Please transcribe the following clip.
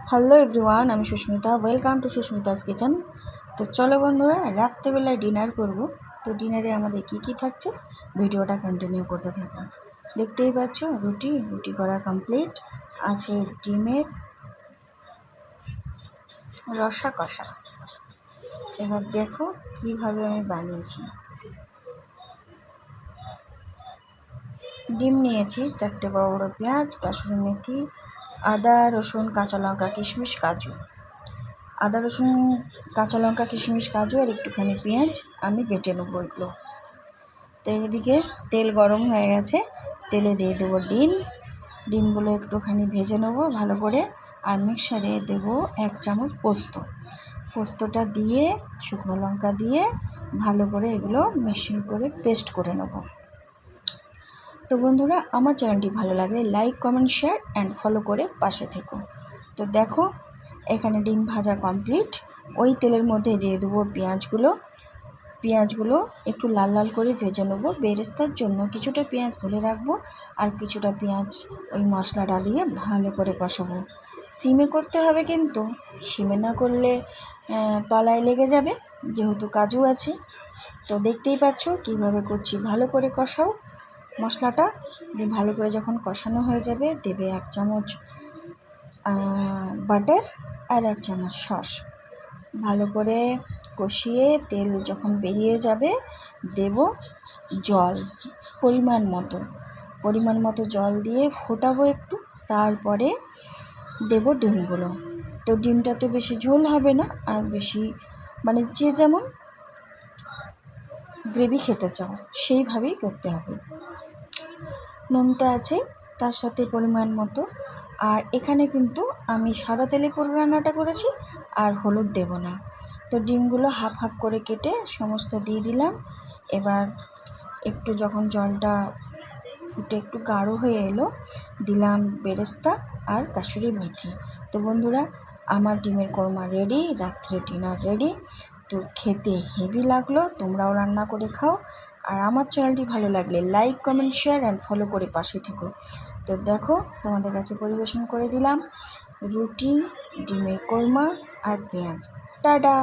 Hello everyone, আমি Susmita. Welcome to Susmita's kitchen. তো চলো বন্ধুরা, রাত্রেবেলায় ডিনার করব। তো ডিনারে আমাদের কি থাকছে ভিডিওটা কন্টিনিউ করতে থাকো। দেখতেই পাচ্ছ রুটি করা কমপ্লিট আছে। ডিমের রসা কষা। এবার দেখো কিভাবে আমি বানিয়েছি। ডিম নিয়েছি, 4টে বড় বড় পেঁয়াজ, কাসুরি মেথি, আদা রসুন কাঁচা লঙ্কা কিশমিশ কাজু। আদা রসুন কাঁচা লঙ্কা কিশমিশ কাজু আর একটুখানি পেঁয়াজ আমি বেটে নেবো এগুলো। তো এদিকে তেল গরম হয়ে গেছে, তেলে দিয়ে দেবো ডিমগুলো একটুখানি ভেজে নেবো ভালো করে। আর মিক্সারে দেবো 1 চামচ পোস্তটা দিয়ে শুকনো লঙ্কা দিয়ে ভালো করে এগুলো মিক্সিং করে পেস্ট করে নেবো। তো বন্ধুরা, আমার চ্যানেলটি ভালো লাগলে like comment share and follow করে পাশে থেকো। তো দেখো এখানে ডিম ভাজা কমপ্লিট। ওই তেলের মধ্যে দিয়ে দেবো পেঁয়াজগুলো একটু লাল লাল করে ভেজে নেবো। বেরেস্তার জন্য কিছুটা পেঁয়াজ তুলে রাখবো আর কিছুটা পেঁয়াজ ওই মশলা ডালিয়ে ভালো করে কষাবো। সিমে করতে হবে, কিন্তু সিমে না করলে তলায় লেগে যাবে, যেহেতু কাজু আছে। তো দেখতেই পাচ্ছ কিভাবে করছি। ভালো করে কষাও মশলাটা দিয়ে। ভালো করে যখন কষানো হয়ে যাবে দেবে 1 চামচ বাটার আর 1 চামচ সস। ভালো করে কষিয়ে তেল যখন বেরিয়ে যাবে দেব জল পরিমাণ মতো জল দিয়ে ফোটাবো একটু। তারপরে দেব ডিমগুলো। তো ডিমটা তো বেশি ঝোল হবে না, আর বেশি যে যেমন গ্রেভি খেতে চাও সেইভাবেই করতে হবে। নুনটা আছে তার সাথে পরিমাণ মতো। আর এখানে কিন্তু আমি সাদা তেলে পুরো রান্নাটা করেছি, আর হলুদ দেব না। তো ডিমগুলো হাফ করে কেটে সমস্ত দিয়ে দিলাম। এবার একটু যখন জলটা ফুটে একটু গাঢ় হয়ে এলো দিলাম বেরেস্তা আর কাসুরি মেথি। তো বন্ধুরা, আমার ডিমের কোরমা রেডি, রাত্রে ডিনার রেডি। তো খেতে হেভি লাগলো, তোমরাও রান্না করে খাও। আর আমার চ্যানেলটি ভালো লাগলে like comment share and follow করে পাশে থেকো। তো দেখো তোমাদের কাছে পরিবেশন করে দিলাম রুটি, ডিমের কোরমা আর পেঁয়াজ। টাটা।